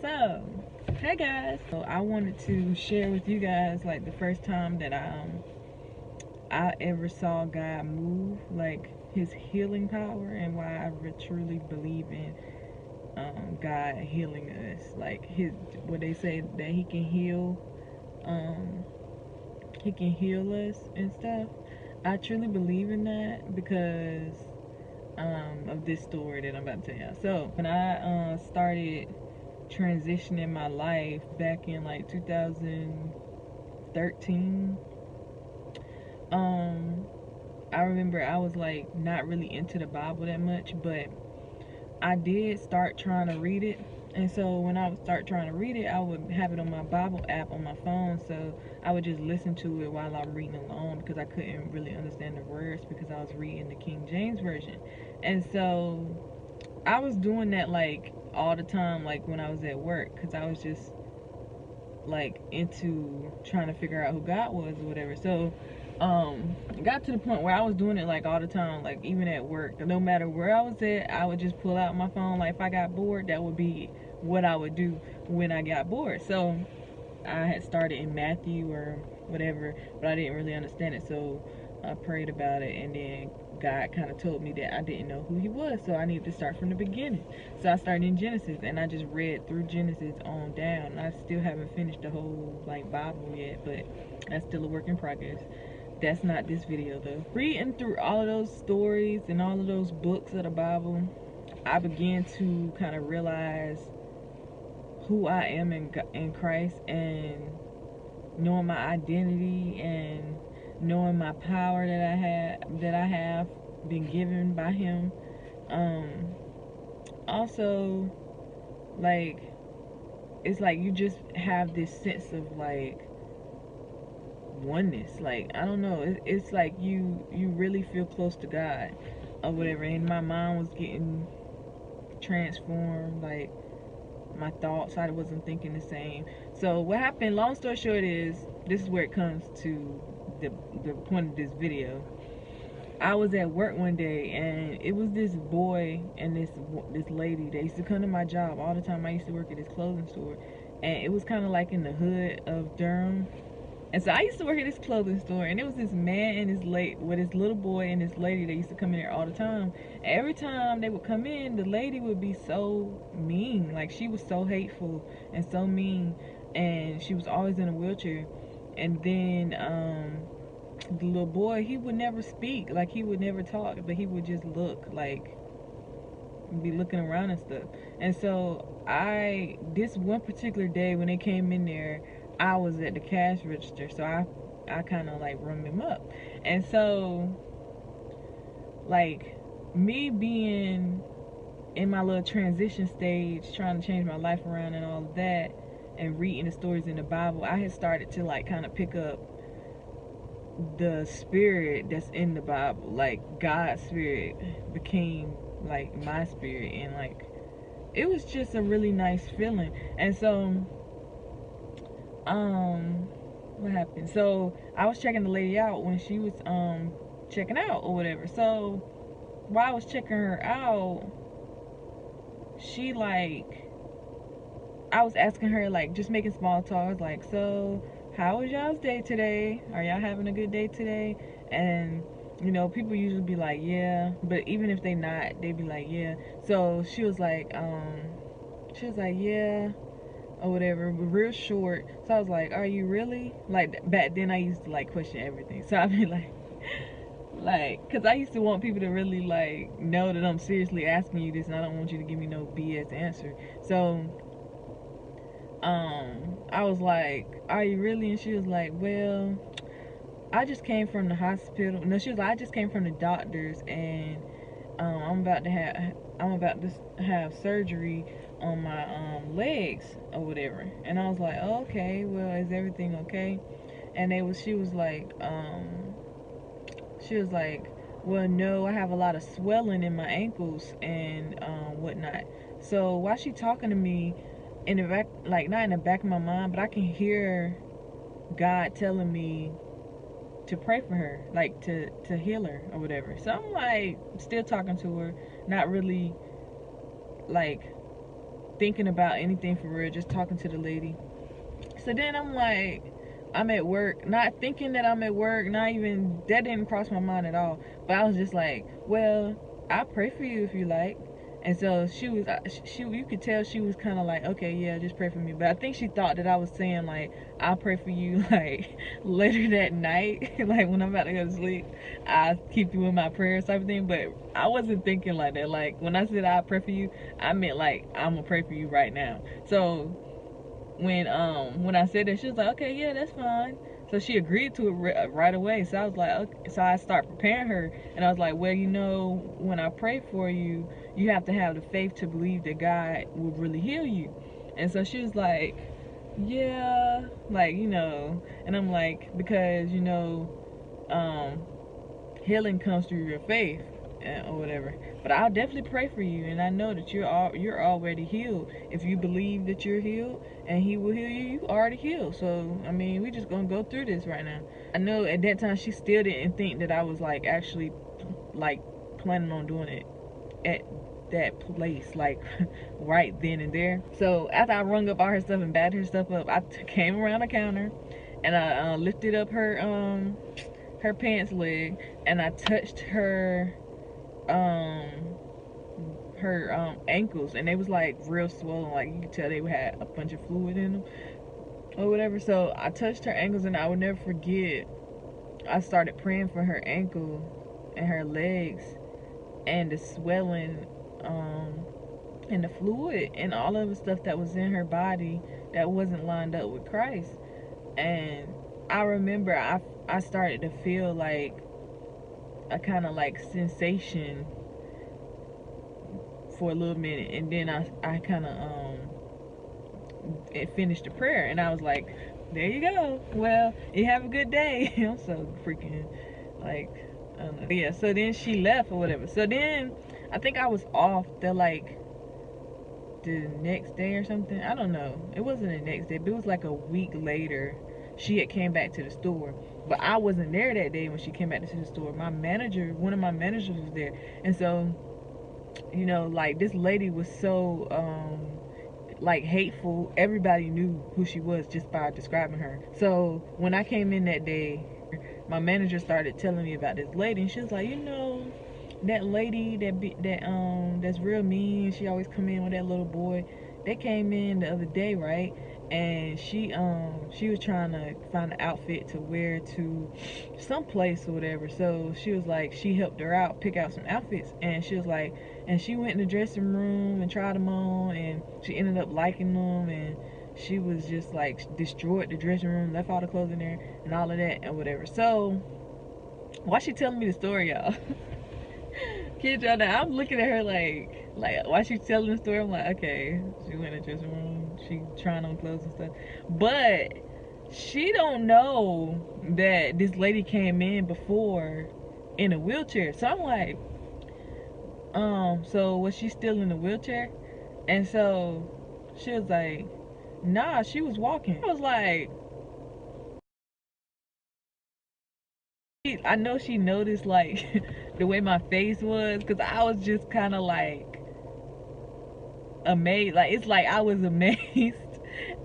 So, hey guys. So I wanted to share with you guys like the first time that I ever saw God move, like His healing power, and why I truly believe in God healing us. Like His, what they say that um, He can heal us and stuff. I truly believe in that because of this story that I'm about to tell you. So when I started transitioning my life back in like 2013, I remember I was like not really into the Bible that much, but I did start trying to read it. And so when I would start trying to read it, I would have it on my Bible app on my phone. So I would just listen to it while I'm reading along because I couldn't really understand the words because I was reading the King James Version. And so I was doing that like all the time, like when I was at work, because I was just like into trying to figure out who God was or whatever. So it got to the point where I was doing it like all the time, like even at work. No matter where I was at, I would just pull out my phone. Like if I got bored, that would be what I would do when I got bored. So I had started in Matthew or whatever, but I didn't really understand it. So I prayed about it, and then God kind of told me that I didn't know who He was, so I needed to start from the beginning. So I started in Genesis, and I just read through Genesis on down. I still haven't finished the whole like Bible yet, but that's still a work in progress. That's not this video though. Reading through all of those stories and all of those books of the Bible, I began to kind of realize who I am in Christ, and knowing my identity and knowing my power that I have been given by Him. Also, like, it's like you just have this sense of like oneness. Like, I don't know, it's like you really feel close to God or whatever. And my mind was getting transformed, like my thoughts, I wasn't thinking the same. So what happened, long story short, is this is where it comes to the point of this video. I was at work one day, and it was this boy and this lady. They used to come to my job all the time. I used to work at this clothing store, and it was kind of like in the hood of Durham. And so I used to work at this clothing store, and it was this man and this little boy and this lady that used to come in there all the time. And every time they would come in, the lady would be so mean. Like, she was so hateful and so mean, and she was always in a wheelchair. And then the little boy, he would never speak, like he would never talk, but he would just look, like be looking around and stuff. And so this one particular day when they came in there, I was at the cash register, so I kind of like rung them up. And so, like, me being in my little transition stage, trying to change my life around and all of that, and reading the stories in the Bible, I had started to like kind of pick up the spirit that's in the Bible. Like, God's spirit became like my spirit, and like it was just a really nice feeling. And so what happened, so I was checking the lady out when she was checking out or whatever. So while I was checking her out, she like, I was asking her, like, just making small talk. I was like, so how was y'all's day today? Are y'all having a good day today? And you know, people usually be like, yeah, but even if they not, they be like, yeah. So she was like, yeah, or whatever, but real short. So I was like, are you really? Like, back then I used to like question everything. So I'd be like, cause I used to want people to really like know that I'm seriously asking you this, and I don't want you to give me no BS answer. So I was like, are you really? And she was like, well, I just came from the hospital. No, she was like, I just came from the doctors, and I'm about to have surgery on my legs or whatever. And I was like, oh, okay, well, is everything okay? And she was like, well, no, I have a lot of swelling in my ankles and whatnot. So while she talking to me, in the back, like not in the back of my mind, but I can hear God telling me to pray for her, like to heal her or whatever. So I'm like still talking to her, not really like thinking about anything for real, just talking to the lady. So then I'm like, I'm at work, not thinking that I'm at work, not even, that didn't cross my mind at all. But I was just like, well, I'll pray for you if you like. And so you could tell she was kind of like, okay, yeah, just pray for me. But I think she thought that I was saying like, I'll pray for you like later that night, like when I'm about to go to sleep, I'll keep you in my prayers type of thing. But I wasn't thinking like that. Like when I said I'll pray for you, I meant like I'm gonna pray for you right now. So when I said that, she was like, okay, yeah, that's fine. So she agreed to it right away. So I was like, okay. So I started preparing her, and I was like, well, when I pray for you, you have to have the faith to believe that God will really heal you. And so she was like, yeah, like, and I'm like, because, um, healing comes through your faith, or whatever. But I'll definitely pray for you, and I know that you're already healed. If you believe that you're healed and He will heal you, you already healed. So I mean, we just gonna go through this right now. I know at that time she still didn't think that I was like actually like planning on doing it at that place, like right then and there. So after I rung up all her stuff and bagged her stuff up, I came around the counter and I lifted up her pants leg, and I touched her ankles, and they was like real swollen, like you could tell they had a bunch of fluid in them or whatever. So I touched her ankles, and I would never forget, I started praying for her ankle and her legs and the swelling, and the fluid and all of the stuff that was in her body that wasn't lined up with Christ. And I remember I started to feel like a kind of like sensation for a little minute, and then I kind of it finished the prayer, and I was like, there you go, well, you have a good day. I'm so freaking like, I don't know. But yeah, so then she left or whatever. So then I think I was off the next day or something. I don't know, it wasn't the next day, but it was like a week later. She had came back to the store, but I wasn't there that day when she came back to the store. One of my managers was there. And so, like, this lady was so like hateful. Everybody knew who she was just by describing her. So when I came in that day, my manager started telling me about this lady, and she was like, that lady that's real mean, she always come in with that little boy, they came in the other day, right? And she was trying to find an outfit to wear to some place or whatever. So she was like, she helped her out pick out some outfits, and she was like, and she went in the dressing room and tried them on, and she ended up liking them, and she was just like destroyed the dressing room, left all the clothes in there and all of that and whatever. So why she telling me the story, y'all? Kid y'all, now I'm looking at her like why she telling the story. I'm like, okay, she went in the dressing room, she trying on clothes and stuff, but she don't know that this lady came in before in a wheelchair. So I'm like, so was she still in the wheelchair? And so she was like, nah, she was walking. I was like, I know she noticed like the way my face was, because I was just kind of like amazed. Like, it's like I was amazed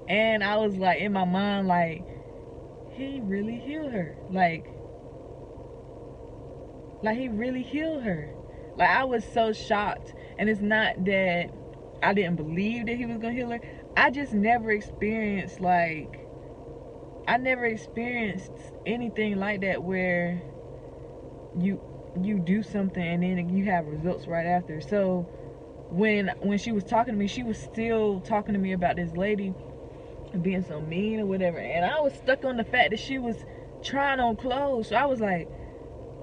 and I was like in my mind like, he really healed her. Like he really healed her. Like, I was so shocked. And it's not that I didn't believe that he was gonna heal her. I just never experienced anything like that where you do something and then you have results right after. So when she was talking to me, she was still talking to me about this lady being so mean or whatever, and I was stuck on the fact that she was trying on clothes. So I was like,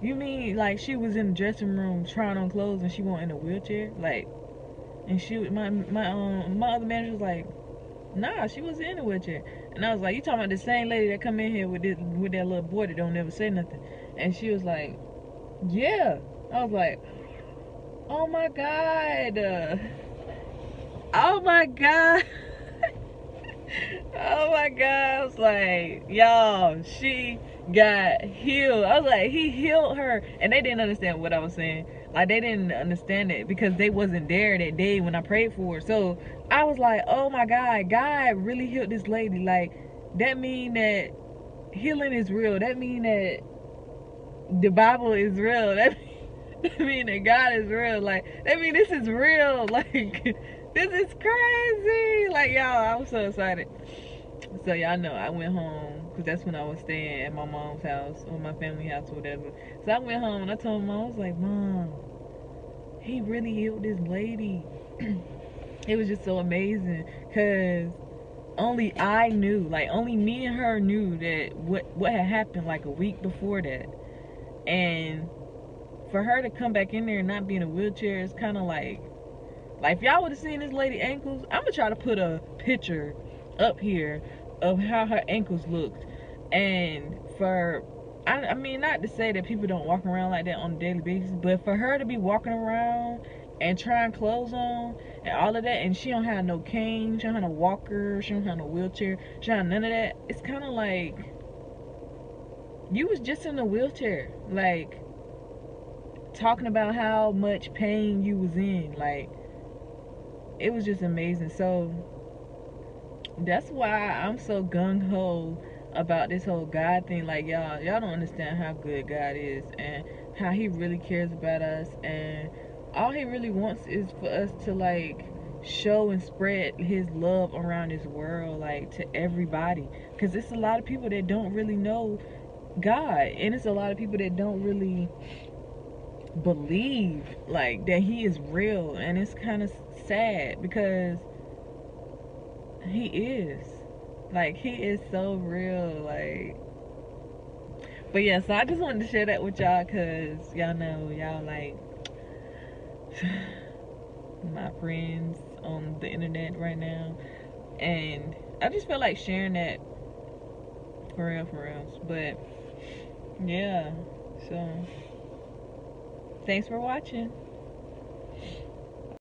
you mean like she was in the dressing room trying on clothes and she wasn't in a wheelchair? Like, and my other manager was like, nah, she was in a wheelchair. And I was like, you talking about the same lady that come in here with that little boy that don't never say nothing? And she was like, yeah. I was like, oh my god, oh my god. Oh my god. I was like, y'all, she got healed. I was like, he healed her. And they didn't understand what I was saying, Like, they didn't understand it because they wasn't there that day when I prayed for her. So I was like, oh my God, God really healed this lady. Like, that mean that healing is real. That mean that the Bible is real. That mean that God is real. Like, that mean this is real. Like, this is crazy. Like, y'all, I'm so excited. So y'all know I went home because that's when I was staying at my mom's house or my family house or whatever. So I went home and I told mom, I was like, Mom, he really healed this lady. It was just so amazing because only I knew, like only me and her knew that what had happened like a week before that. And for her to come back in there and not be in a wheelchair is kind of like if y'all would have seen this lady ankles, I'm gonna try to put a picture up here of how her ankles looked. And for I mean, not to say that people don't walk around like that on a daily basis, but for her to be walking around and trying clothes on and all of that, and she don't have no cane, she don't have no walker, she don't have no wheelchair, she don't have none of that. It's kind of like you was just in a wheelchair, like talking about how much pain you was in. Like, it was just amazing. So that's why I'm so gung-ho about this whole God thing. Like, y'all don't understand how good God is and how he really cares about us, and all he really wants is for us to like show and spread his love around this world, like to everybody, because it's a lot of people that don't really know God, and it's a lot of people that don't really believe like that he is real. And it's kind of sad because he is, like, he is so real. Like, but yeah, so I just wanted to share that with y'all because y'all know y'all like my friends on the internet right now, and I just feel like sharing that for real. But yeah, so thanks for watching.